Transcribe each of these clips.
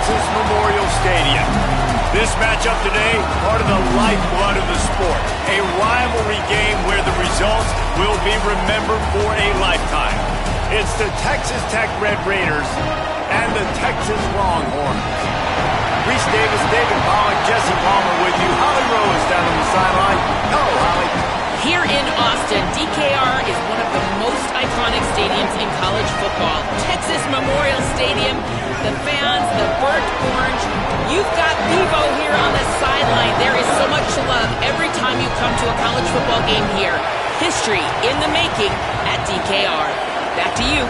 Texas Memorial Stadium. This matchup today, part of the lifeblood of the sport. A rivalry game where the results will be remembered for a lifetime. It's the Texas Tech Red Raiders and the Texas Longhorns. Reese Davis, David Pollock, Jesse Palmer with you. Holly Rose down on the sideline. Hello, Holly. Here in Austin, DKR is one of the most iconic stadiums in college football. Texas Memorial Stadium, the fans, the burnt orange. You've got Bevo here on the sideline. There is so much love every time you come to a college football game here. History in the making at DKR. Back to you.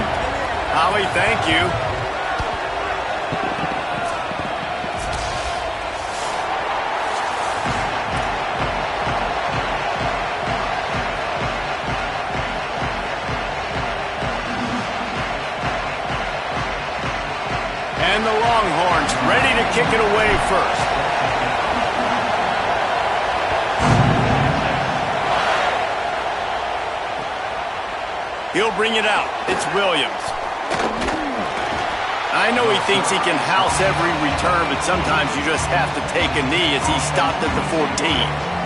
Holly, thank you. And the Longhorns ready to kick it away first. He'll bring it out. It's Williams. I know he thinks he can house every return, but sometimes you just have to take a knee as he stopped at the 14.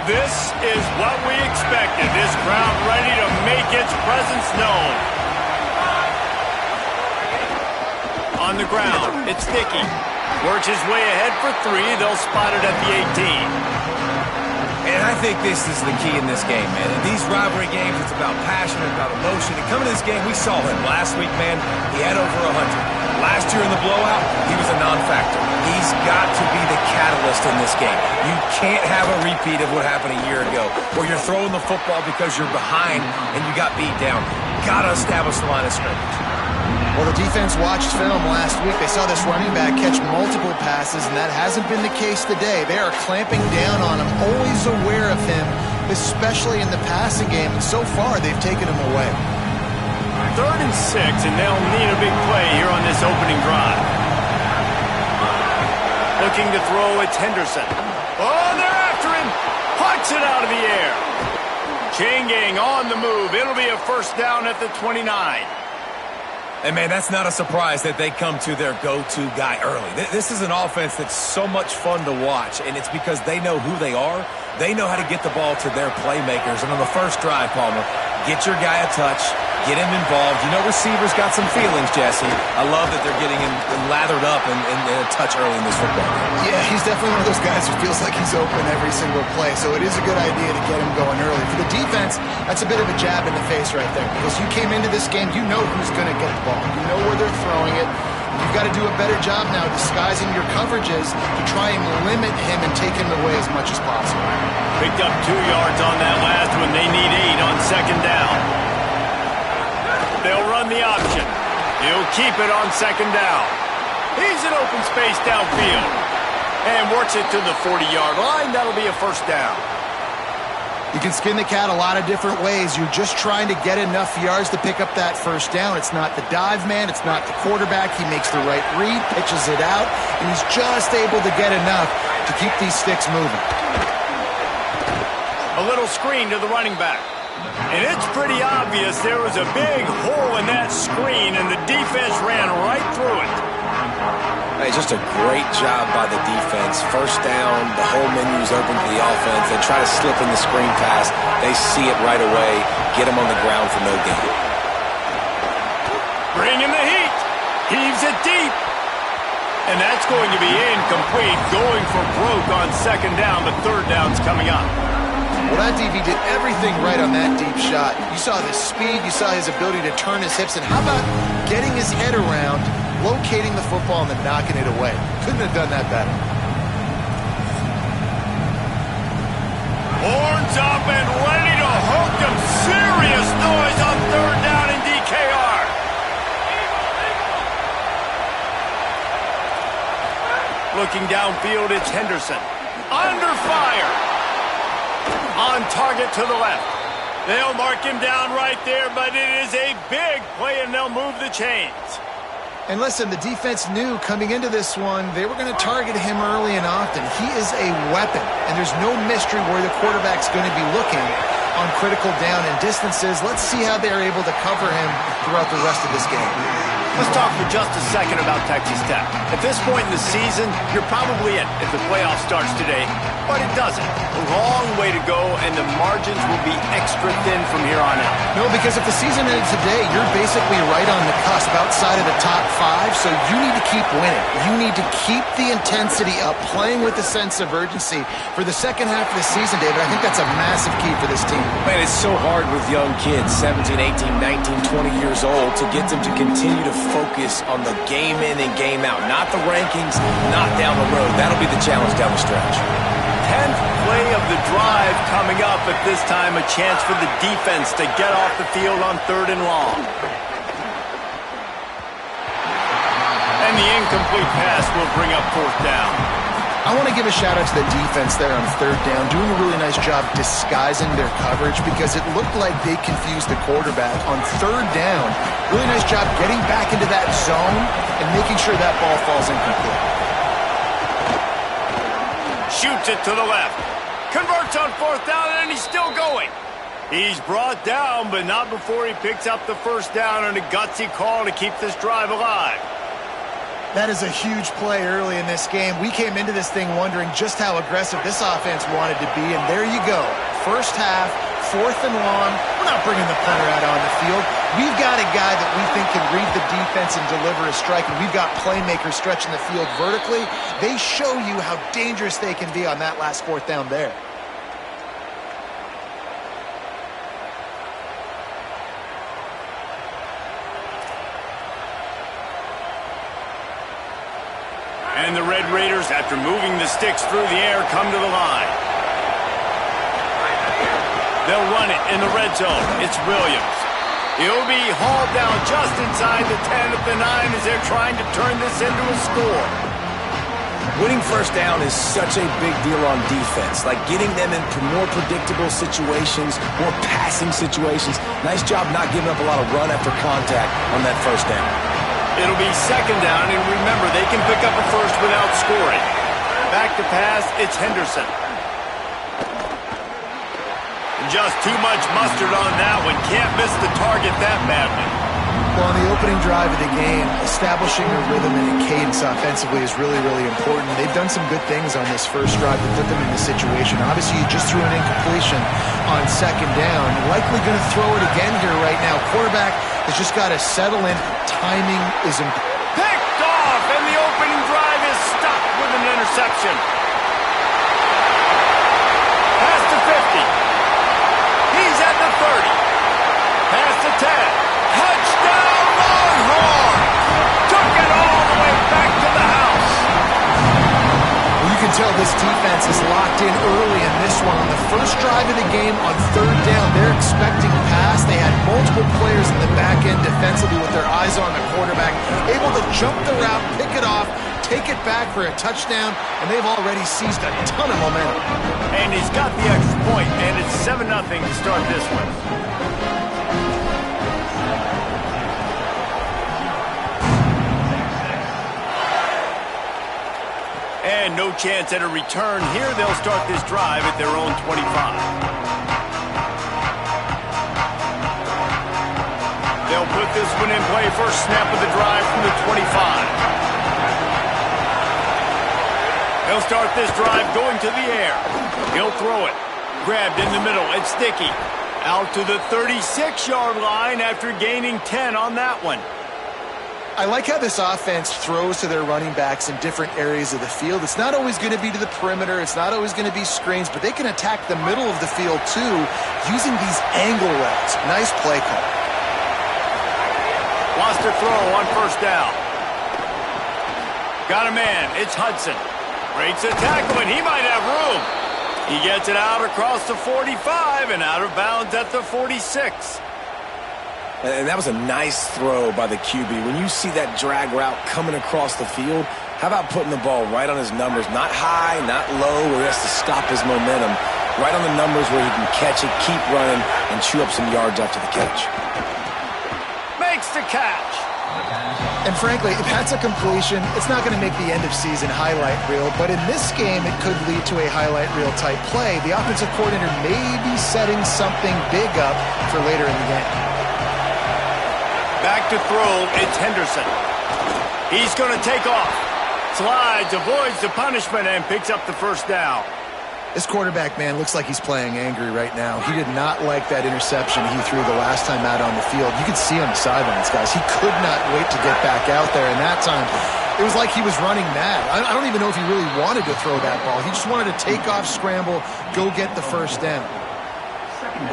This is what we expected. This crowd ready to make its presence known. On the ground, it's Dickey. Works his way ahead for three. They'll spot it at the 18. And I think this is the key in this game, man. In these rivalry games, it's about passion, it's about emotion. And coming to this game, we saw him last week, man. He had over 100. Last year in the blowout, he was a non-factor. He's got to be the catalyst in this game. You can't have a repeat of what happened a year ago, where you're throwing the football because you're behind and you got beat down. Got to establish the line of scrimmage. Well, the defense watched film last week. They saw this running back catch multiple passes, and that hasn't been the case today. They are clamping down on him, always aware of him, especially in the passing game. And so far, they've taken him away. 3rd and 6, and they'll need a big play here on this opening drive. Looking to throw, it's Henderson. Oh, they're after him. Puts it out of the air. Chain gang on the move. It'll be a first down at the 29. And, man, that's not a surprise that they come to their go-to guy early. This is an offense that's so much fun to watch, and it's because they know who they are. They know how to get the ball to their playmakers. And on the first drive, Palmer, get your guy a touch, get him involved. You know receivers got some feelings, Jesse. I love that they're getting him lathered up and a touch early in this football game. Yeah, he's definitely one of those guys who feels like he's open every single play, so it is a good idea to get him going early. For the defense, that's a bit of a jab in the face right there, because you came into this game, you know who's going to get the ball. You know where they're throwing it. You've got to do a better job now disguising your coverages to try and limit him and take him away as much as possible. Picked up 2 yards on that last one. They need 8 on second down. They'll run the option. He'll keep it on second down. He's in open space downfield. And works it to the 40-yard line. That'll be a first down. You can skin the cat a lot of different ways. You're just trying to get enough yards to pick up that first down. It's not the dive man. It's not the quarterback. He makes the right read, pitches it out, and he's just able to get enough to keep these sticks moving. A little screen to the running back. And it's pretty obvious there was a big hole in that screen, and the defense ran right through it. Hey, just a great job by the defense. First down, the whole menu's open to the offense. They try to slip in the screen pass. They see it right away, get him on the ground for no gain. Bring in the heat. Heaves it deep. And that's going to be incomplete. Going for broke on second down, but third down's coming up. Well, that DB did everything right on that deep shot. You saw the speed, you saw his ability to turn his hips, and how about getting his head around, locating the football, and then knocking it away? Couldn't have done that better. Horns up and ready to hook them. Serious noise on third down in DKR. Looking downfield, it's Henderson. Under fire. On target to the left. They'll mark him down right there, but it is a big play, and they'll move the chains. And listen, the defense knew coming into this one, they were going to target him early and often. He is a weapon, and there's no mystery where the quarterback's going to be looking on critical down and distances. Let's see how they're able to cover him throughout the rest of this game. Let's talk for just a second about Texas Tech. At this point in the season, you're probably in if the playoff starts today, but it doesn't. A long way to go, and the margins will be extra thin from here on out. No, because if the season ended today, you're basically right on the cusp outside of the top 5, so you need to keep winning. You need to keep the intensity up, playing with a sense of urgency for the second half of the season, David. I think that's a massive key for this team. Man, it's so hard with young kids, 17, 18, 19, 20 years old, to get them to continue to focus on the game in and game out. Not the rankings, not down the road. That'll be the challenge down the stretch. 10th play of the drive coming up, at this time a chance for the defense to get off the field on 3rd and long. And the incomplete pass will bring up 4th down. I want to give a shout-out to the defense there on 3rd down, doing a really nice job disguising their coverage because it looked like they confused the quarterback on 3rd down. Really nice job getting back into that zone and making sure that ball falls incomplete. Shoots it to the left. Converts on 4th down, and he's still going. He's brought down, but not before he picks up the 1st down on a gutsy call to keep this drive alive. That is a huge play early in this game. We came into this thing wondering just how aggressive this offense wanted to be, and there you go. First half, 4th and long. We're not bringing the punter out on the field. We've got a guy that we think can read the defense and deliver a strike, and we've got playmakers stretching the field vertically. They show you how dangerous they can be on that last 4th down there. And the Red Raiders, after moving the sticks through the air, come to the line. They'll run it in the red zone. It's Williams. He'll be hauled down just inside the 10 of the 9 as they're trying to turn this into a score. Winning 1st down is such a big deal on defense, like getting them into more predictable situations, more passing situations. Nice job not giving up a lot of run after contact on that 1st down. It'll be 2nd down, and remember, they can pick up a first without scoring. Back to pass, it's Henderson. Just too much mustard on that one. Can't miss the target that badly. Well, on the opening drive of the game, establishing a rhythm and a cadence offensively is really, really important. They've done some good things on this first drive to put them in this situation. Obviously, you just threw an incompletion on 2nd down. Likely going to throw it again here right now. Quarterback has just got to settle in. Timing is important. Picked off, and the opening drive is stopped with an interception. Pass to 50. He's at the 30. Pass to 10. Touchdown, Longhorns! Took it all the way back to the house. Well, you can tell this defense is locked in early in this one. On the first drive of the game on 3rd down, they're expecting pass. They had multiple players in the back end defensively with their eyes on the quarterback, able to jump the route, pick it off, take it back for a touchdown, and they've already seized a ton of momentum. And he's got the extra point, and it's 7-0 to start this one. And no chance at a return here. They'll start this drive at their own 25. They'll put this one in play. First snap of the drive from the 25. He'll start this drive going to the air. He'll throw it. Grabbed in the middle. It's Dickey. Out to the 36-yard line after gaining 10 on that one. I like how this offense throws to their running backs in different areas of the field. It's not always going to be to the perimeter. It's not always going to be screens, but they can attack the middle of the field, too, using these angle routes. Nice play call. Lost a throw on 1st down. Got a man. It's Hudson. Breaks a tackle, and he might have room. He gets it out across the 45 and out of bounds at the 46. And that was a nice throw by the QB. When you see that drag route coming across the field, how about putting the ball right on his numbers? Not high, not low, where he has to stop his momentum. Right on the numbers where he can catch it, keep running, and chew up some yards after the catch. Makes the catch. And frankly, that's a completion. It's not going to make the end of season highlight reel, but in this game, it could lead to a highlight reel type play. The offensive coordinator may be setting something big up for later in the game. Back to throw, it's Henderson. He's going to take off. Slides, avoids the punishment, and picks up the first down. This quarterback, man, looks like he's playing angry right now. He did not like that interception he threw the last time out on the field. You could see on the sidelines, guys. He could not wait to get back out there, and that time it was like he was running mad. I don't even know if he really wanted to throw that ball. He just wanted to take off, scramble, go get the first down.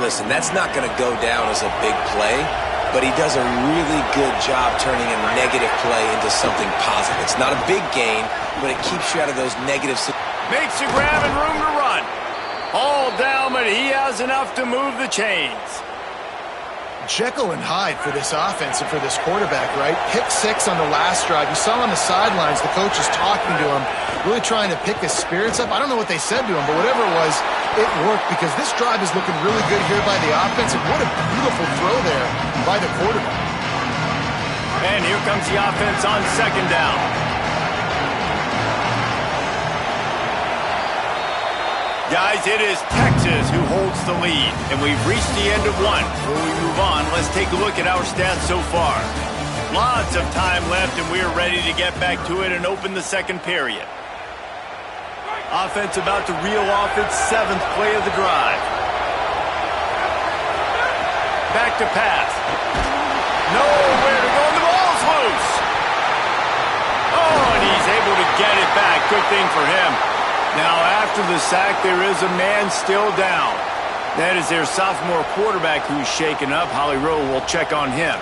Listen, that's not going to go down as a big play, but he does a really good job turning a negative play into something positive. It's not a big gain, but it keeps you out of those negative situations. Makes a grab and room to run. All down, but he has enough to move the chains. Jekyll and Hyde for this offense and for this quarterback, right? Pick 6 on the last drive. You saw on the sidelines the coach is talking to him, really trying to pick his spirits up. I don't know what they said to him, but whatever it was, it worked because this drive is looking really good here by the offense, and what a beautiful throw there by the quarterback. And here comes the offense on second down. Guys, it is Texas who holds the lead, and we've reached the end of one. Before we move on, let's take a look at our stats so far. Lots of time left, and we are ready to get back to it and open the second period. Offense about to reel off its 7th play of the drive. Back to pass. Nowhere to go, and the ball's loose. Oh, and he's able to get it back. Good thing for him. Now, after the sack, there is a man still down. That is their sophomore quarterback who's shaken up. Holly Rowe will check on him.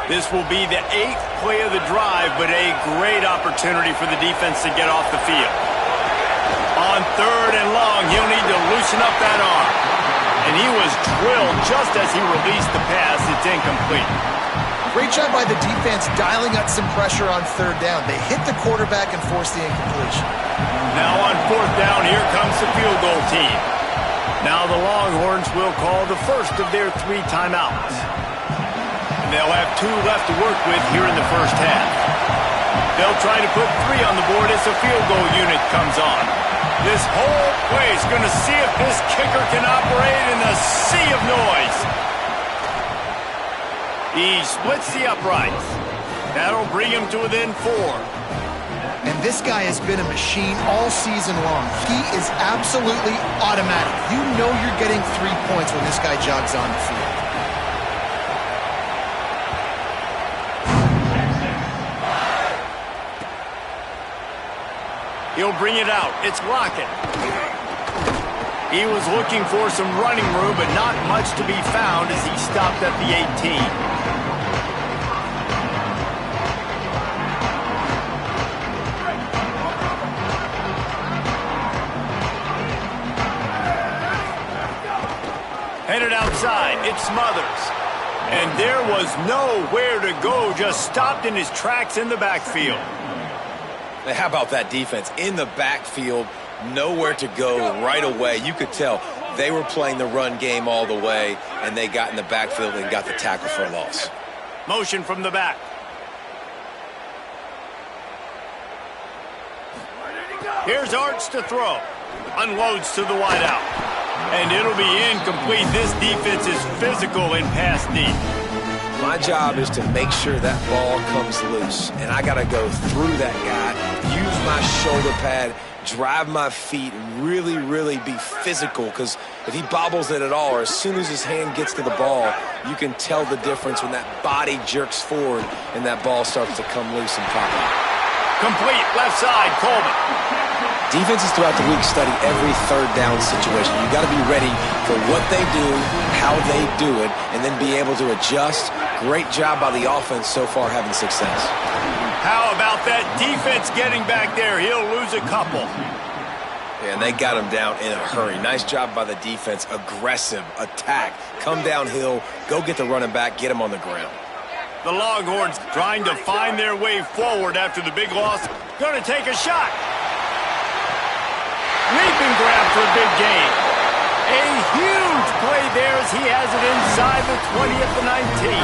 This will be the 8th play of the drive, but a great opportunity for the defense to get off the field. On 3rd and long, he'll need to loosen up that arm. And he was drilled just as he released the pass. It's incomplete. Great job by the defense dialing up some pressure on 3rd down. They hit the quarterback and forced the incompletion. Now on 4th down, here comes the field goal team. Now the Longhorns will call the first of their 3 timeouts. And they'll have 2 left to work with here in the first half. They'll try to put 3 on the board as the field goal unit comes on. This whole play is going to see if this kicker can operate in a sea of noise. He splits the uprights. That'll bring him to within 4. And this guy has been a machine all season long. He is absolutely automatic. You know you're getting 3 points when this guy jogs on the field. He'll bring it out. It's Lockett. He was looking for some running room, but not much to be found as he stopped at the 18. Headed outside. It's Smothers. And there was nowhere to go. Just stopped in his tracks in the backfield. How about that defense? In the backfield, nowhere to go right away. You could tell they were playing the run game all the way, and they got in the backfield and got the tackle for a loss. Motion from the back. Here's Arts to throw. Unloads to the wideout. And it'll be incomplete. This defense is physical in pass deep. My job is to make sure that ball comes loose, and I got to go through that guy, use my shoulder pad, drive my feet, and really, really be physical, because if he bobbles it at all, or as soon as his hand gets to the ball, you can tell the difference when that body jerks forward and that ball starts to come loose and pop out. Complete, left side, Coleman. Defenses throughout the week study every 3rd down situation. You got to be ready for what they do, how they do it, and then be able to adjust. Great job by the offense so far having success. How about that defense getting back there? He'll lose a couple. Yeah, and they got him down in a hurry. Nice job by the defense. Aggressive, attack, come downhill, go get the running back, get him on the ground. The Longhorns trying to find their way forward after the big loss. Going to take a shot. Leaping grab for a big gain. A huge play there as he has it inside the 20 at the 19.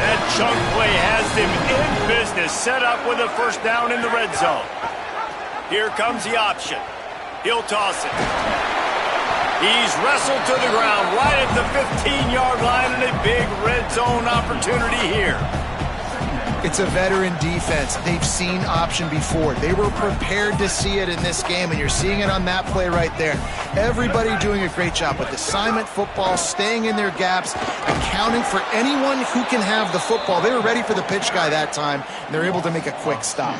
That chunk play has them in business, set up with a first down in the red zone. Here comes the option. He'll toss it. He's wrestled to the ground right at the 15-yard line, and a big red zone opportunity here. It's a veteran defense. They've seen option before. They were prepared to see it in this game, and you're seeing it on that play right there. Everybody doing a great job with assignment football, staying in their gaps, accounting for anyone who can have the football. They were ready for the pitch guy that time, and they're able to make a quick stop.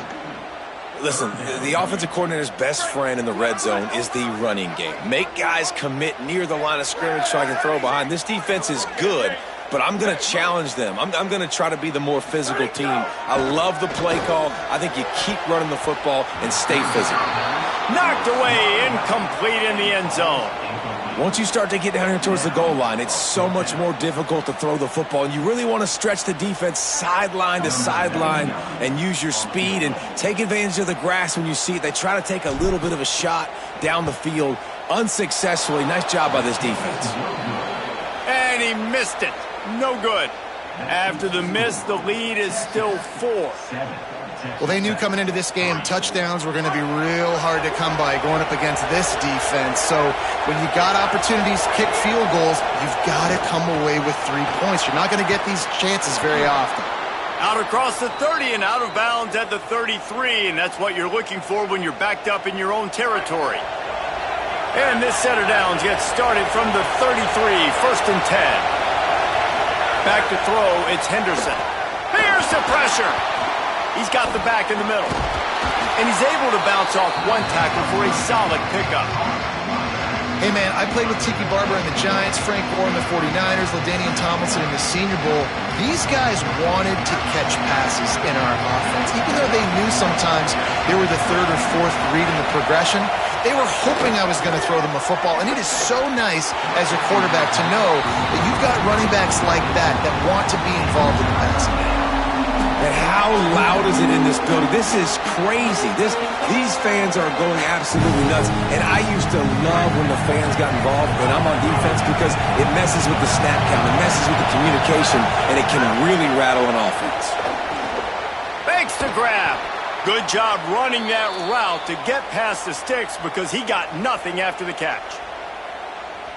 Listen, the offensive coordinator's best friend in the red zone is the running game. Make guys commit near the line of scrimmage so I can throw behind. This defense is good, but I'm going to challenge them. I'm going to try to be the more physical team. I love the play call. I think you keep running the football and stay physical. Knocked away, incomplete in the end zone. Once you start to get down here towards the goal line, it's so much more difficult to throw the football. And you really want to stretch the defense sideline to sideline and use your speed and take advantage of the grass when you see it. They try to take a little bit of a shot down the field unsuccessfully. Nice job by this defense. And he missed it. No good. After the miss, the lead is still 4. Well, they knew coming into this game, touchdowns were going to be real hard to come by going up against this defense. So when you got opportunities to kick field goals, you've got to come away with 3 points. You're not going to get these chances very often. Out across the 30 and out of bounds at the 33, and that's what you're looking for when you're backed up in your own territory. And this set of downs gets started from the 33, 1st and 10. Back to throw, it's Henderson. Here's the pressure. He's got the back in the middle. And he's able to bounce off one tackle for a solid pickup. Hey, man, I played with Tiki Barber and the Giants, Frank Gore and the 49ers, LaDainian Tomlinson in the Senior Bowl. These guys wanted to catch passes in our offense. Even though they knew sometimes they were the 3rd or 4th read in the progression, they were hoping I was going to throw them a football. And it is so nice as a quarterback to know that you've got running backs like that want to be involved in the passing game. And how loud is it in this building? This is crazy. These fans are going absolutely nuts. And I used to love when the fans got involved when I'm on defense because it messes with the snap count. It messes with the communication, and it can really rattle an offense. Thanks to grab. Good job running that route to get past the sticks because he got nothing after the catch.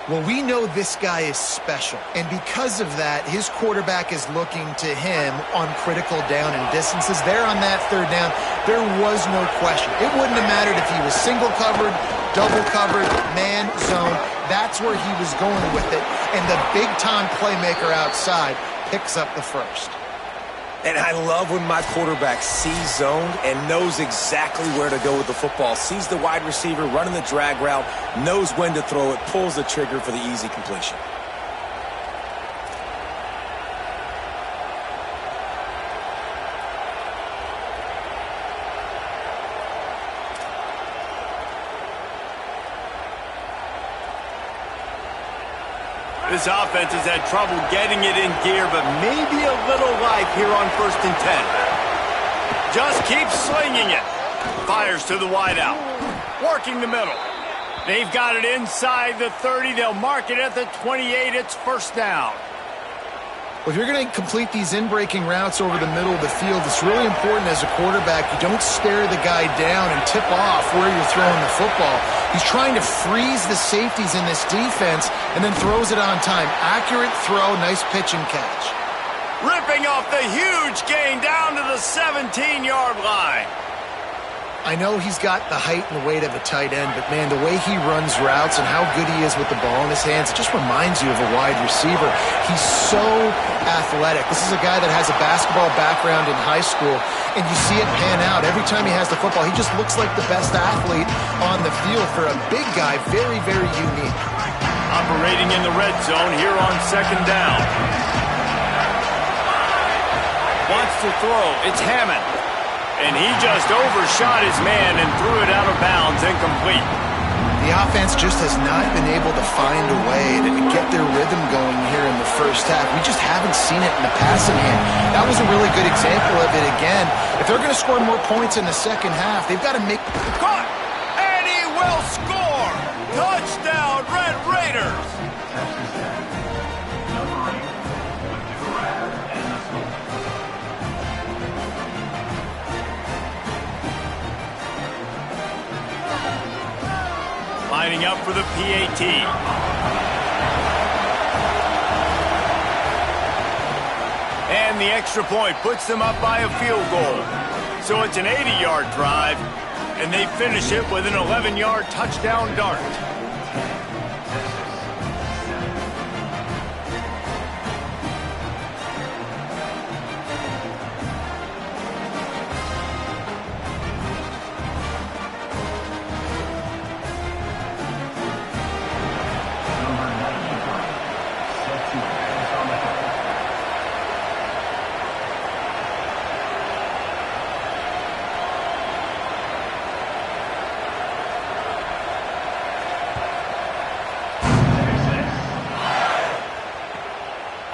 Well, we know this guy is special, and because of that, his quarterback is looking to him on critical down and distances. There on that 3rd down, there was no question. It wouldn't have mattered if he was single covered, double covered, man, zone. That's where he was going with it, and the big-time playmaker outside picks up the first. And I love when my quarterback sees zone and knows exactly where to go with the football. Sees the wide receiver running the drag route, knows when to throw it, pulls the trigger for the easy completion. This offense has had trouble getting it in gear, but maybe a little life here on 1st and 10. Just keeps slinging it. Fires to the wideout. Working the middle. They've got it inside the 30. They'll mark it at the 28. It's 1st down. Well, if you're going to complete these in-breaking routes over the middle of the field, it's really important as a quarterback you don't stare the guy down and tip off where you're throwing the football. He's trying to freeze the safeties in this defense and then throws it on time. Accurate throw, nice pitch and catch. Ripping off the huge gain down to the 17-yard line. I know he's got the height and the weight of a tight end, but, man, the way he runs routes and how good he is with the ball in his hands, it just reminds you of a wide receiver. He's so athletic. This is a guy that has a basketball background in high school, and you see it pan out. Every time he has the football, he just looks like the best athlete on the field for a big guy. Very, very unique. Operating in the red zone here on 2nd down. Wants to throw. It's Hammond. And he just overshot his man and threw it out of bounds, incomplete. The offense just has not been able to find a way to get their rhythm going here in the first half. We just haven't seen it in the passing game. That was a really good example of it again. If they're going to score more points in the second half, they've got to make... Caught! And he will score! Touchdown, Red Raiders! Lining up for the PAT. And the extra point puts them up by a field goal. So it's an 80-yard drive, and they finish it with an 11-yard touchdown dart.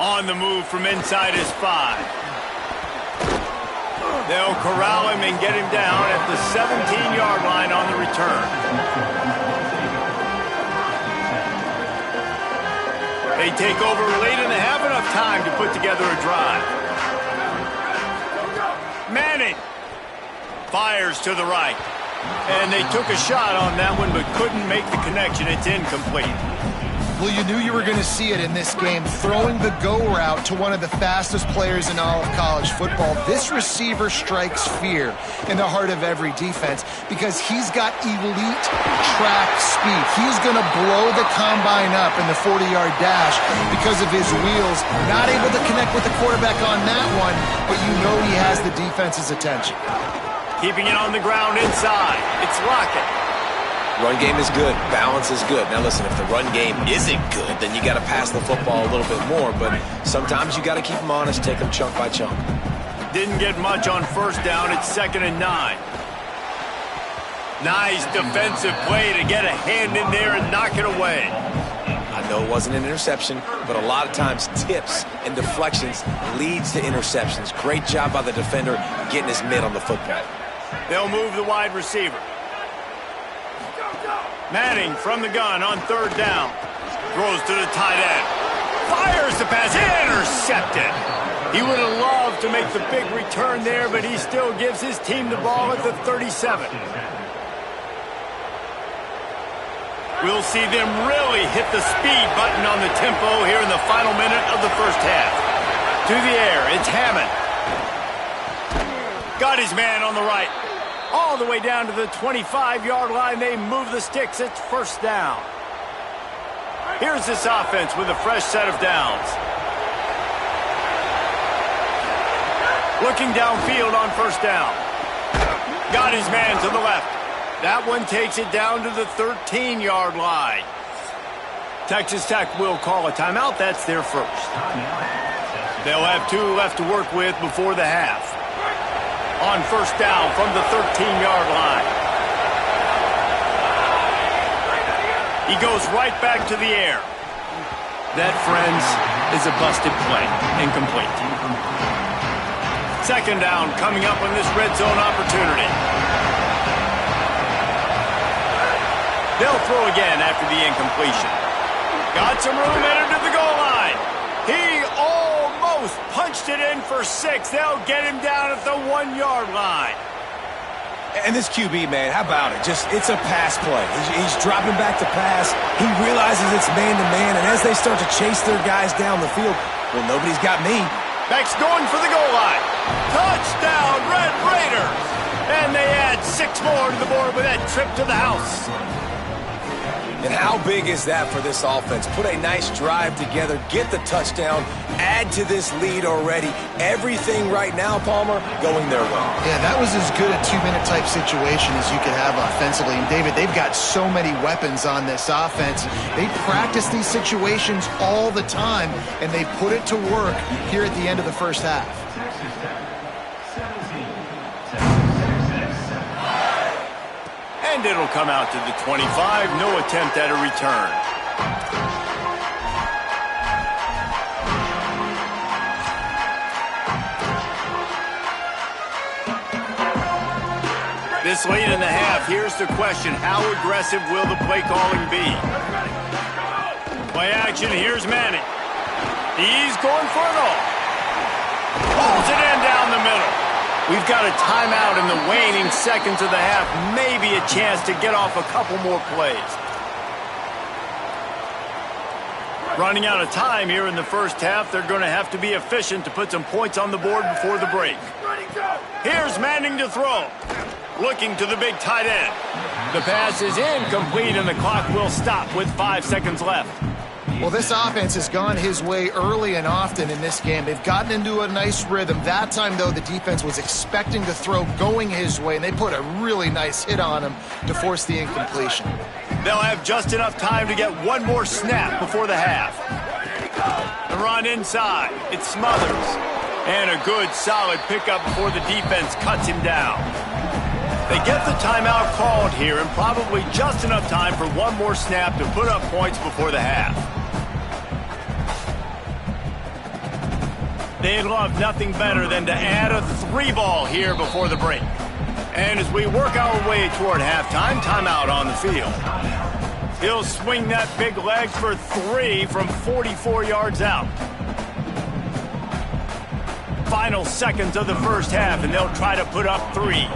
On the move from inside his 5. They'll corral him and get him down at the 17-yard line on the return. They take over late and they have enough time to put together a drive. Manning fires to the right. And they took a shot on that one but couldn't make the connection. It's incomplete. Well, you knew you were going to see it in this game, throwing the go route to one of the fastest players in all of college football. This receiver strikes fear in the heart of every defense because he's got elite track speed. He's going to blow the combine up in the 40-yard dash because of his wheels. Not able to connect with the quarterback on that one, but you know he has the defense's attention. Keeping it on the ground inside. It's Lockett. Run game is good. Balance is good. Now listen, if the run game isn't good, then you got to pass the football a little bit more. But sometimes you got to keep them honest, take them chunk by chunk. Didn't get much on first down. It's 2nd and 9. Nice defensive play to get a hand in there and knock it away. I know it wasn't an interception, but a lot of times tips and deflections leads to interceptions. Great job by the defender getting his mitt on the football. They'll move the wide receiver. Manning from the gun on 3rd down. Throws to the tight end. Fires the pass. Intercepted. He would have loved to make the big return there, but he still gives his team the ball at the 37. We'll see them really hit the speed button on the tempo here in the final minute of the first half. To the air, it's Hammond. Got his man on the right. All the way down to the 25-yard line. They move the sticks. It's 1st down. Here's this offense with a fresh set of downs. Looking downfield on 1st down. Got his man to the left. That one takes it down to the 13-yard line. Texas Tech will call a timeout. That's their first. They'll have 2 left to work with before the half. On 1st down from the 13-yard line. He goes right back to the air. That, friends, is a busted play. Incomplete. 2nd down coming up on this red zone opportunity. They'll throw again after the incompletion. Got some room headed to the goal line. He almost punched it in for 6. They'll get him down at the 1-yard line. And this QB, man, how about it? It's a pass play. He's dropping back to pass. He realizes it's man-to-man, and as they start to chase their guys down the field, well, nobody's got me. Beck's going for the goal line. Touchdown, Red Raiders! And they add 6 more to the board with that trip to the house. And how big is that for this offense? Put a nice drive together, get the touchdown, add to this lead already. Everything right now, Palmer, going their way. Yeah, that was as good a 2-minute type situation as you could have offensively. And, David, they've got so many weapons on this offense. They practice these situations all the time, and they put it to work here at the end of the first half. And it'll come out to the 25. No attempt at a return. This late in the half, here's the question. How aggressive will the play calling be? Play action, here's Manning. He's going for it all. Pulls it in down the middle. We've got a timeout in the waning seconds of the half. Maybe a chance to get off a couple more plays. Running out of time here in the first half. They're going to have to be efficient to put some points on the board before the break. Here's Manning to throw. Looking to the big tight end. The pass is incomplete, and the clock will stop with 5 seconds left. Well, this offense has gone his way early and often in this game. They've gotten into a nice rhythm. That time, though, the defense was expecting to throw going his way, and they put a really nice hit on him to force the incompletion. They'll have just enough time to get one more snap before the half. The run inside. It smothers. And a good, solid pickup before the defense cuts him down. They get the timeout called here, and probably just enough time for one more snap to put up points before the half. They'd love nothing better than to add a 3-ball here before the break. And as we work our way toward halftime, timeout on the field. He'll swing that big leg for 3 from 44 yards out. Final seconds of the first half, and they'll try to put up 3.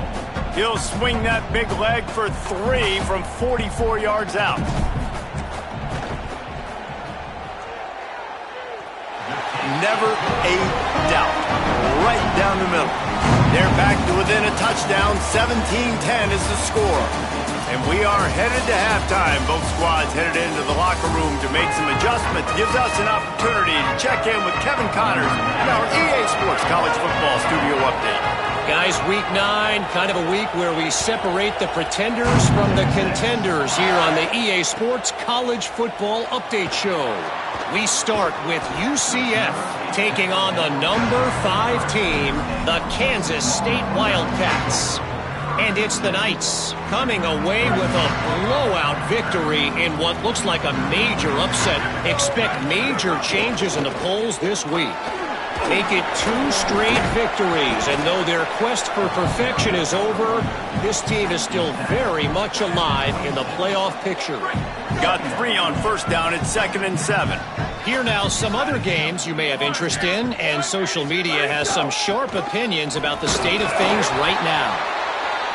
He'll swing that big leg for 3 from 44 yards out. Never a doubt. Right down the middle. They're back to within a touchdown. 17-10 is the score. And we are headed to halftime. Both squads headed into the locker room to make some adjustments. Gives us an opportunity to check in with Kevin Connors and our EA Sports College Football Studio Update. Guys, week 9, kind of a week where we separate the pretenders from the contenders here on the EA Sports College Football Update Show. We start with UCF taking on the number 5 team, the Kansas State Wildcats. And it's the Knights coming away with a blowout victory in what looks like a major upset. Expect major changes in the polls this week. Make it 2 straight victories, and though their quest for perfection is over, this team is still very much alive in the playoff picture. Got 3 on first down at 2nd and 7. Here now some other games you may have interest in, and social media has some sharp opinions about the state of things right now.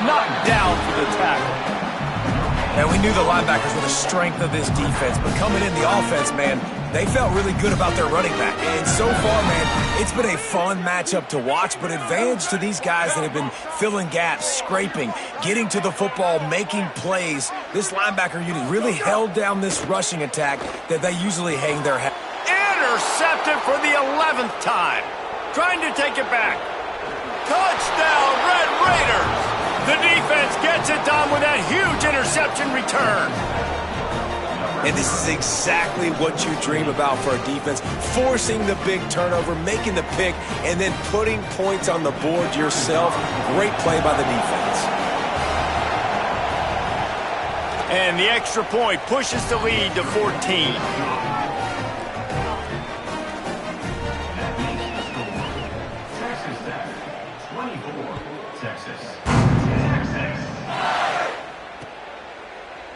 Knocked down for the tackle. And we knew the linebackers were the strength of this defense, but coming in the offense, man, they felt really good about their running back. And so far, man, it's been a fun matchup to watch, but advantage to these guys that have been filling gaps, scraping, getting to the football, making plays. This linebacker unit really held down this rushing attack that they usually hang their hat. Intercepted for the 11th time. Trying to take it back. Touchdown, Red Raiders! The defense gets it done with that huge interception return. And this is exactly what you dream about for a defense. Forcing the big turnover, making the pick, and then putting points on the board yourself. Great play by the defense. And the extra point pushes the lead to 14.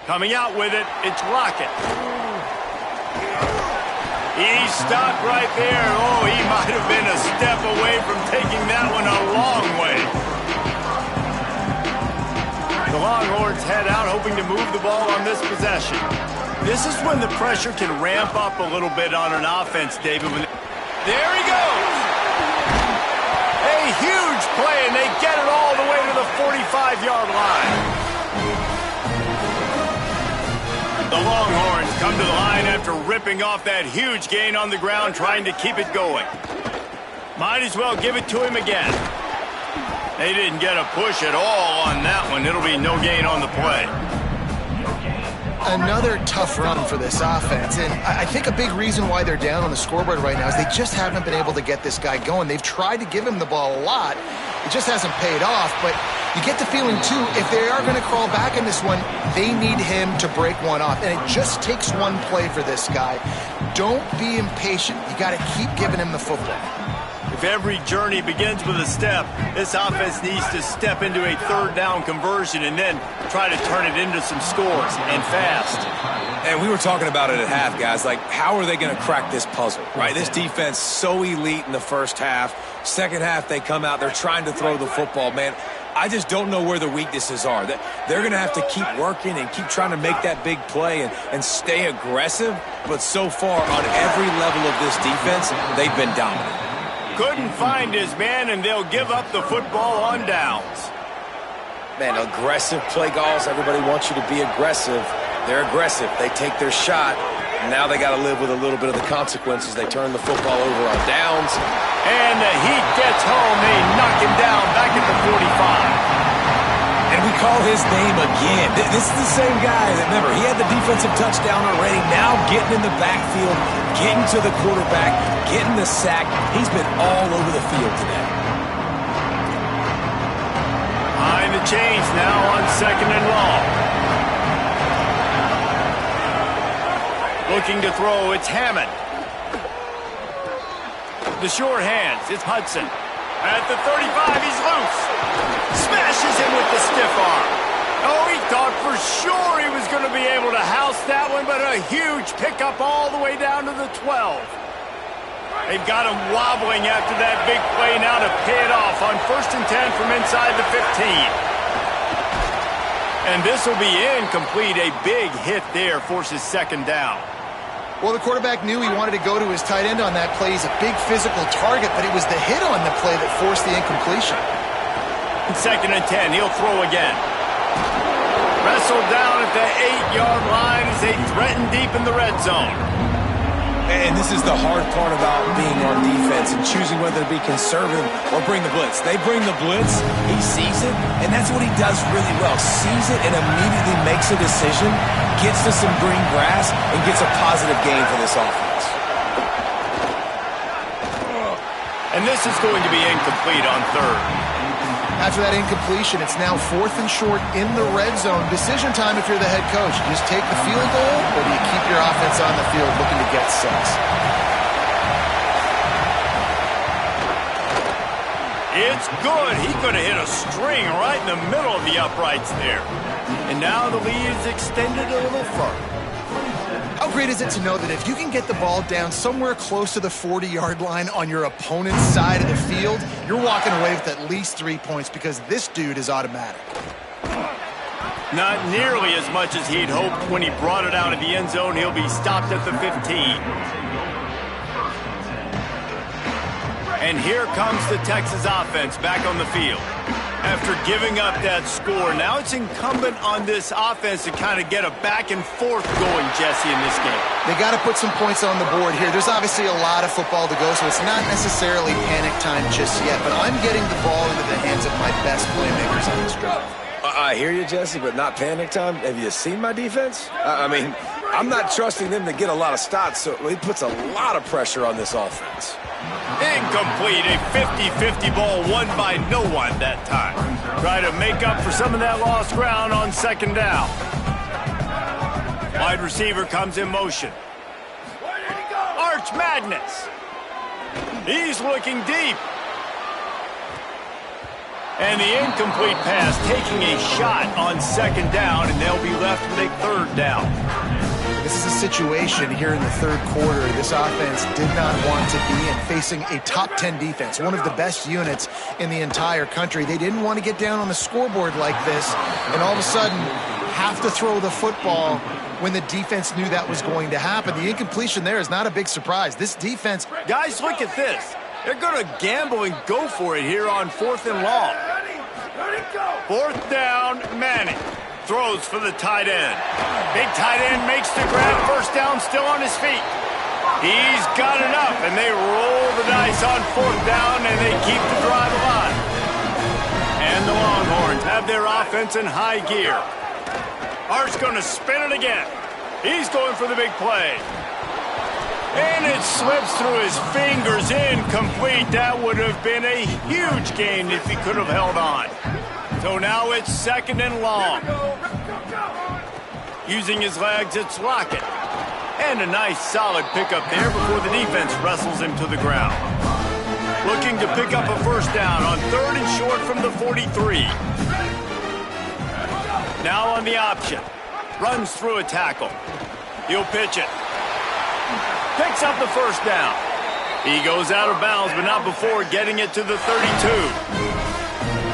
Coming out with it, it's Lockett. He's stopped right there. Oh, he might have been a step away from taking that one a long way. The Longhorns head out, hoping to move the ball on this possession. This is when the pressure can ramp up a little bit on an offense, David. There he goes. A huge play, and they get it all the way to the 45-yard line. The Longhorns come to the line after ripping off that huge gain on the ground, trying to keep it going. Might as well give it to him again. They didn't get a push at all on that one. It'll be no gain on the play. Another tough run for this offense, and I think a big reason why they're down on the scoreboard right now is they just haven't been able to get this guy going. They've tried to give him the ball a lot. It just hasn't paid off, but you get the feeling, too, if they are going to crawl back in this one, they need him to break one off, and it just takes one play for this guy. Don't be impatient. You got to keep giving him the football. If every journey begins with a step, this offense needs to step into a third down conversion and then try to turn it into some scores, and fast. And we were talking about it at half, guys. Like, how are they going to crack this puzzle, right? This defense so elite in the first half. Second half, they come out, they're trying to throw the football. Man, I just don't know where the weaknesses are. They're going to have to keep working and keep trying to make that big play and stay aggressive. But so far, on every level of this defense, they've been dominant. Couldn't find his man, and they'll give up the football on downs. Man, aggressive play calls. Everybody wants you to be aggressive. They're aggressive. They take their shot. Now they got to live with a little bit of the consequences. They turn the football over on downs. And the heat gets home. They knock him down back at the 45. And we call his name again. This is the same guy that, remember, he had the defensive touchdown already. Now getting in the backfield, getting to the quarterback, getting the sack. He's been all over the field today. Behind the chains now on 2nd and long. Looking to throw, it's Hammond. The short hands, it's Hudson. At the 35, he's loose. Smashes him with the stiff arm. Oh, he thought for sure he was going to be able to house that one, but a huge pickup all the way down to the 12. They've got him wobbling after that big play now to pay it off on 1st and 10 from inside the 15. And this will be incomplete. A big hit there forces 2nd down. Well, the quarterback knew he wanted to go to his tight end on that play. He's a big physical target, but it was the hit on the play that forced the incompletion. 2nd and 10, he'll throw again. Wrestled down at the 8-yard line as they threaten deep in the red zone. And this is the hard part about being on defense and choosing whether to be conservative or bring the blitz. They bring the blitz, he sees it, and that's what he does really well. Sees it and immediately makes a decision, gets to some green grass, and gets a positive gain for this offense. And this is going to be incomplete on 3rd. After that incompletion, it's now 4th and short in the red zone. Decision time if you're the head coach. You just take the field goal, or do you keep your offense on the field looking to get 6? It's good. He could have hit a string right in the middle of the uprights there. And now the lead is extended a little further. How great is it to know that if you can get the ball down somewhere close to the 40-yard line on your opponent's side of the field, you're walking away with at least 3 points because this dude is automatic. Not nearly as much as he'd hoped when he brought it out of the end zone. He'll be stopped at the 15. And here comes the Texas offense back on the field. After giving up that score, now it's incumbent on this offense to kind of get a back and forth going, Jesse, in this game. They got to put some points on the board here. There's obviously a lot of football to go, so it's not necessarily panic time just yet, but I'm getting the ball into the hands of my best playmakers on this drive. I hear you, Jesse, but not panic time. Have you seen my defense? I mean, I'm not trusting them to get a lot of stops, so it puts a lot of pressure on this offense. Incomplete, a 50-50 ball won by no one that time. Try to make up for some of that lost ground on 2nd down. Wide receiver comes in motion. Arch Madness. He's looking deep. And the incomplete pass taking a shot on 2nd down, and they'll be left with a 3rd down. This is a situation here in the 3rd quarter this offense did not want to be in, facing a top 10 defense, one of the best units in the entire country. They didn't want to get down on the scoreboard like this and all of a sudden have to throw the football when the defense knew that was going to happen. The incompletion there is not a big surprise. This defense... Guys, look at this. They're going to gamble and go for it here on 4th and long. 4th down, Manning. Throws for the tight end. Big tight end makes the grab. 1st down, still on his feet. He's got enough, and they roll the dice on 4th down, and they keep the drive alive. And the Longhorns have their offense in high gear. Art's going to spin it again. He's going for the big play. And it slips through his fingers, incomplete. That would have been a huge gain if he could have held on. So now it's 2nd and long. Using his legs, it's Lockett. And a nice solid pickup there before the defense wrestles him to the ground. Looking to pick up a first down on 3rd and short from the 43. Now on the option. Runs through a tackle. He'll pitch it. Picks up the first down. He goes out of bounds, but not before getting it to the 32.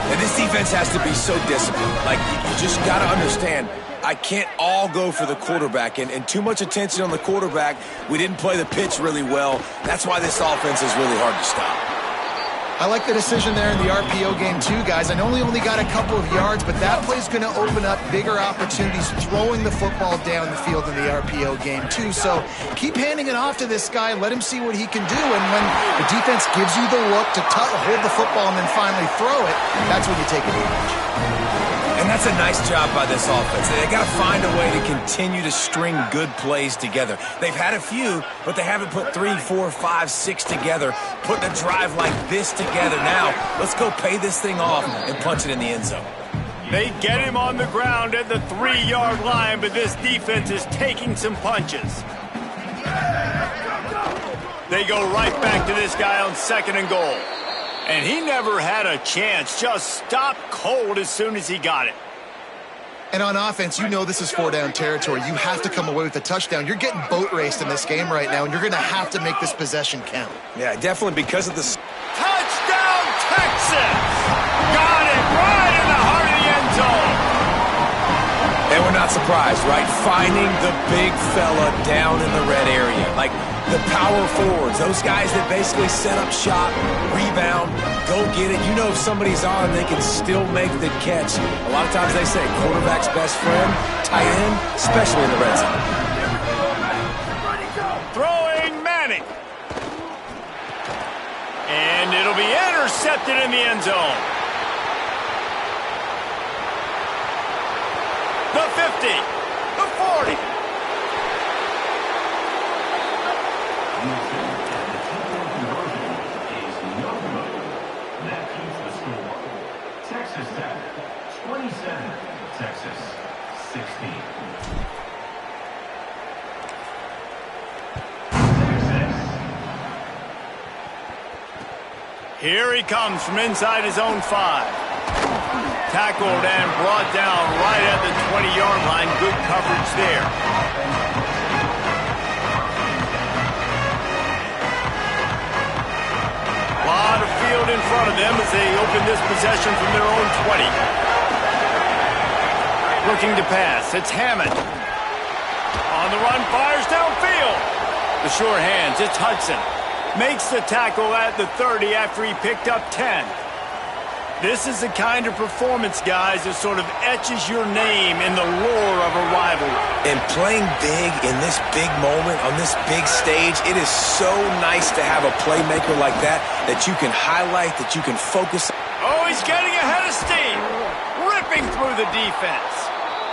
And this defense has to be so disciplined. Like, you just got to understand, I can't all go for the quarterback. And too much attention on the quarterback. We didn't play the pitch really well. That's why this offense is really hard to stop. I like the decision there in the RPO game too, guys. I know he only got a couple of yards, but that play's going to open up bigger opportunities throwing the football down the field in the RPO game too. So keep handing it off to this guy. Let him see what he can do. And when the defense gives you the look to hold the football and then finally throw it, that's when you take advantage. And that's a nice job by this offense. They got to find a way to continue to string good plays together. They've had a few, but they haven't put 3, 4, 5, 6 together, putting a drive like this together. Now, let's go pay this thing off and punch it in the end zone. They get him on the ground at the 3-yard line, but this defense is taking some punches. They go right back to this guy on 2nd and goal. And he never had a chance, just stopped cold as soon as he got it. And on offense, you know this is 4-down territory. You have to come away with a touchdown. You're getting boat raced in this game right now, and you're going to have to make this possession count. Yeah, definitely because of this. Touchdown, Texas! Got it right in the heart of the end zone. And we're not surprised, right? Finding the big fella down in the red area. Like the power forwards, those guys that basically set up shop, rebound, go get it. You know if somebody's on, they can still make the catch. A lot of times they say quarterback's best friend, tight end, especially in the red zone. Throwing Manning. And it'll be intercepted in the end zone. The 50, the 40. That keeps the score. Texas Tech, 27. Texas, 16. Texas. Here he comes from inside his own 5. Tackled and brought down right at the 20-yard line. Good coverage there. A lot of field in front of them as they open this possession from their own 20. Looking to pass. It's Hammond. On the run, fires downfield. The sure hands. It's Hudson. Makes the tackle at the 30 after he picked up 10. This is the kind of performance, guys, that sort of etches your name in the lore of a rivalry. And playing big in this big moment, on this big stage, it is so nice to have a playmaker like that you can highlight, that you can focus. Oh, he's getting ahead of steam. Ripping through the defense.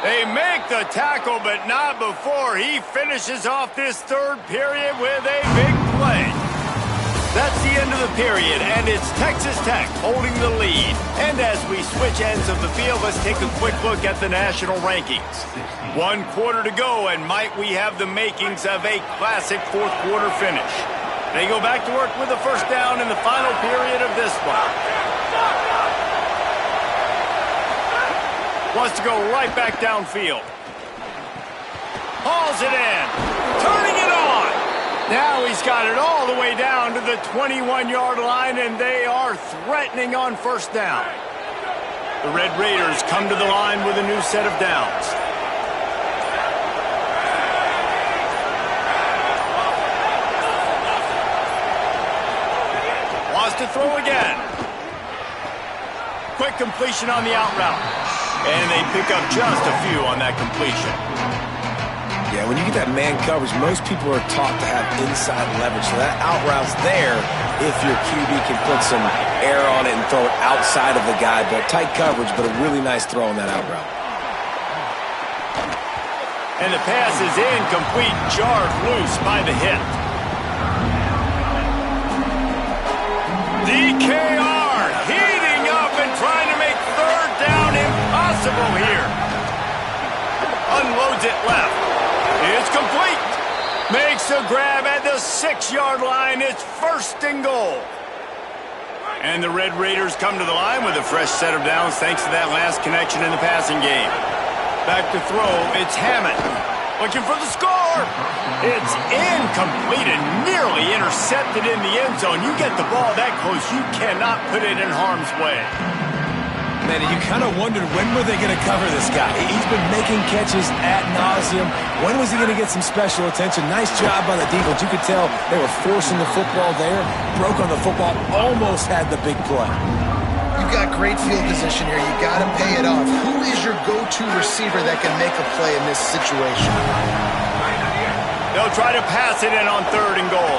They make the tackle, but not before he finishes off this 3rd period with a big play. That's the end of the period, and it's Texas Tech holding the lead. And as we switch ends of the field, let's take a quick look at the national rankings. 1 quarter to go, and might we have the makings of a classic 4th quarter finish. They go back to work with the first down in the final period of this one. Wants to go right back downfield. Hauls it in. Turning it on. Now he's got it all the way down to the 21-yard line, and they are threatening on first down. The Red Raiders come to the line with a new set of downs. Wants to throw again. Quick completion on the out route. And they pick up just a few on that completion. Yeah, when you get that man coverage, most people are taught to have inside leverage. So that out route's there if your QB can put some air on it and throw it outside of the guy. But tight coverage, but a really nice throw on that out route. And the pass is incomplete, jarred loose by the hip. DKR heating up and trying to make third down impossible here. Unloads it left. It's complete. Makes the grab at the 6-yard line. It's 1st and goal. And the Red Raiders come to the line with a fresh set of downs thanks to that last connection in the passing game. Back to throw, it's Hammond. Looking for the score. It's incomplete and nearly intercepted in the end zone. You get the ball that close, you cannot put it in harm's way. Man, you kind of wondered when were they going to cover this guy. He's been making catches ad nauseum. When was he going to get some special attention? Nice job by the defense. You could tell they were forcing the football there. Broke on the football, almost had the big play. You've got great field position here. You got to pay it off. Who is your go-to receiver that can make a play in this situation? They'll try to pass it in on 3rd and goal.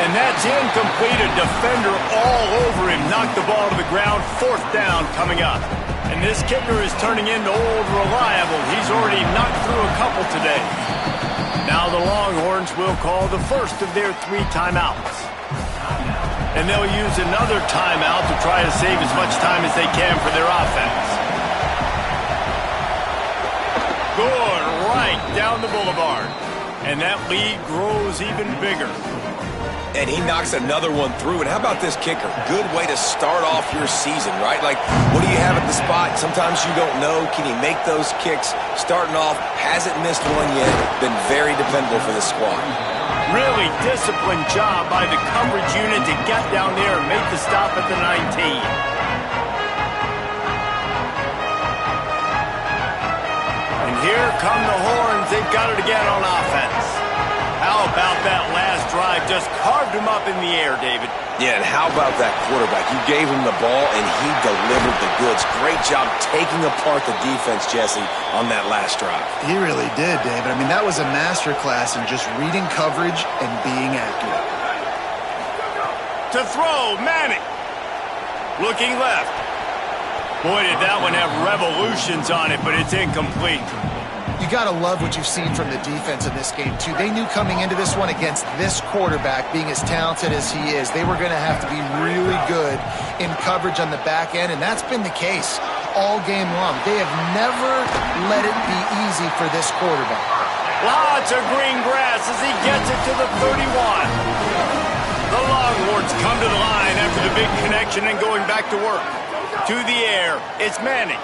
And that's incomplete. A defender all over him. Knocked the ball to the ground. 4th down coming up. And this kicker is turning into old reliable. He's already knocked through a couple today. Now the Longhorns will call the first of their 3 timeouts. And they'll use another timeout to try to save as much time as they can for their offense. Good, right down the boulevard. And that lead grows even bigger. And he knocks another one through. And how about this kicker? Good way to start off your season, right? Like, what do you have at the spot? Sometimes you don't know. Can he make those kicks? Starting off, hasn't missed one yet. Been very dependable for the squad. Really disciplined job by the coverage unit to get down there and make the stop at the 19. And here come the Horns. They've got it again on offense. How about that last drive? Just carved him up in the air, David. Yeah, and how about that quarterback? You gave him the ball, and he delivered the goods. Great job taking apart the defense, Jesse, on that last drive. He really did, David. I mean, that was a masterclass in just reading coverage and being accurate. To throw, Manning. Looking left. Boy, did that one have revolutions on it, but it's incomplete. You got to love what you've seen from the defense in this game, too. They knew coming into this one against this quarterback, being as talented as he is, they were going to have to be really good in coverage on the back end, and that's been the case all game long. They have never let it be easy for this quarterback. Lots of green grass as he gets it to the 31. The Longhorns come to the line after the big connection and going back to work. To the air, it's Manning.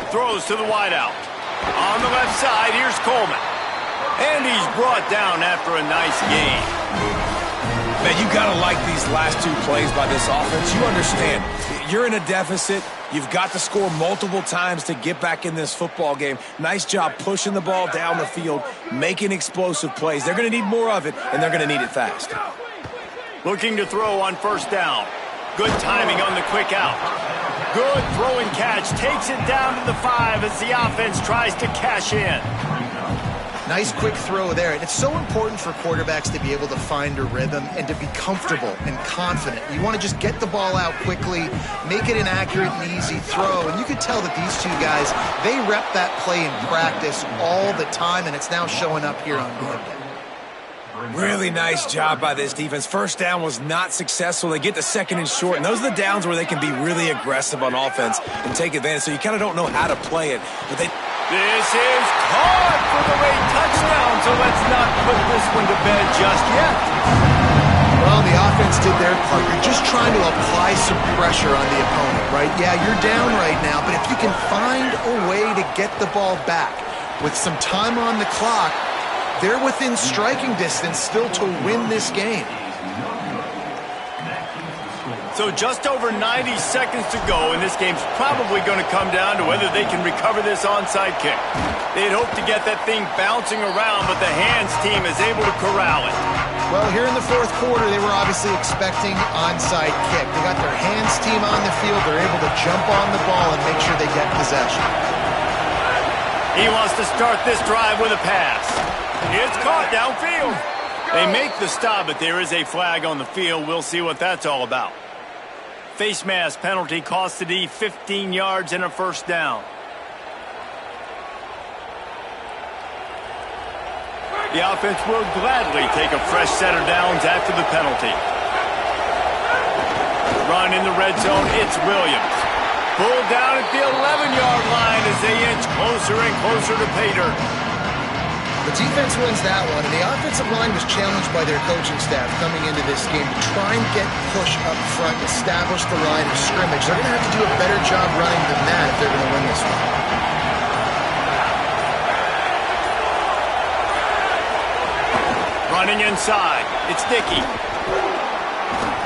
Throws to the wideout. On the left side, here's Coleman. And he's brought down after a nice game. Man, you got to like these last 2 plays by this offense. You understand, you're in a deficit. You've got to score multiple times to get back in this football game. Nice job pushing the ball down the field, making explosive plays. They're going to need more of it, and they're going to need it fast. Looking to throw on 1st down. Good timing on the quick out. Good throw and catch. Takes it down to the 5 as the offense tries to cash in. Nice quick throw there. And it's so important for quarterbacks to be able to find a rhythm and to be comfortable and confident. You want to just get the ball out quickly, make it an accurate and easy throw. And you could tell that these 2 guys, they rep that play in practice all the time, and it's now showing up here on game day. Really nice job by this defense. 1st down was not successful. They get the 2nd and short, and those are the downs where they can be really aggressive on offense and take advantage. So you kind of don't know how to play it. But they. This is caught for the late touchdown, so let's not put this one to bed just yet. Well, the offense did their part. You're just trying to apply some pressure on the opponent, right? Yeah, you're down right now, but if you can find a way to get the ball back with some time on the clock, they're within striking distance still to win this game. So just over 90 seconds to go, and this game's probably going to come down to whether they can recover this onside kick. They'd hope to get that thing bouncing around, but the hands team is able to corral it. Well, here in the 4th quarter, they were obviously expecting onside kick. They got their hands team on the field. They're able to jump on the ball and make sure they get possession. He wants to start this drive with a pass. It's caught downfield. They make the stop, but there is a flag on the field. We'll see what that's all about. Face mask penalty cost the D 15 yards and a 1st down. The offense will gladly take a fresh set of downs after the penalty. Run in the red zone, it's Williams. Pulled down at the 11-yard line as they inch closer and closer to pay dirt. The defense wins that one, and the offensive line was challenged by their coaching staff coming into this game to try and get push up front, establish the line of scrimmage. They're going to have to do a better job running than that if they're going to win this one. Running inside, it's Dickey.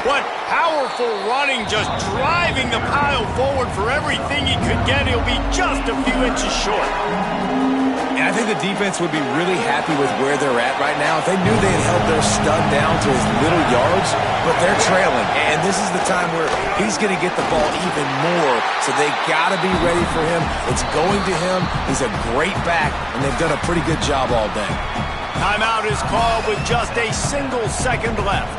What powerful running, just driving the pile forward for everything he could get. He'll be just a few inches short. And I think the defense would be really happy with where they're at right now if they knew they had held their stud down to his little yards, but they're trailing. And this is the time where he's going to get the ball even more, so they got to be ready for him. It's going to him. He's a great back, and they've done a pretty good job all day. Timeout is called with just a single second left.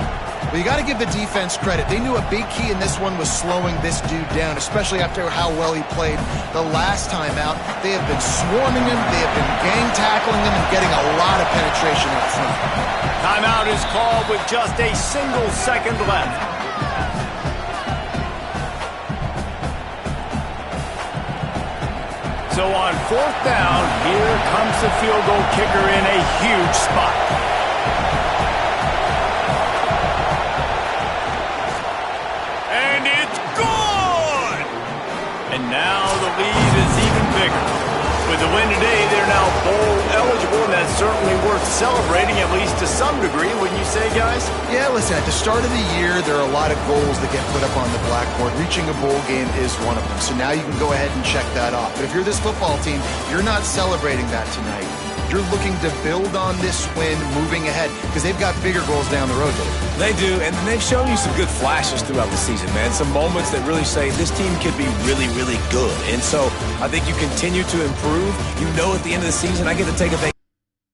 Well, you got to give the defense credit. They knew a big key in this one was slowing this dude down, especially after how well he played the last time out. They have been swarming him, they have been gang tackling him, and getting a lot of penetration up front. Timeout is called with just a single second left. So on fourth down, here comes the field goal kicker in a huge spot. And it's good! And now the lead is even bigger. With the win today, they're now bowl eligible, and that's certainly worth celebrating, at least to some degree, wouldn't you say, guys? Yeah, listen, at the start of the year, there are a lot of goals that get put up on the blackboard. Reaching a bowl game is one of them. So now you can go ahead and check that off. But if you're this football team, you're not celebrating that tonight. You're looking to build on this win moving ahead because they've got bigger goals down the road, Dave. They do, and they've shown you some good flashes throughout the season, man. Some moments that really say this team could be really, really good. And so I think you continue to improve. You know at the end of the season, I get to take a vacation.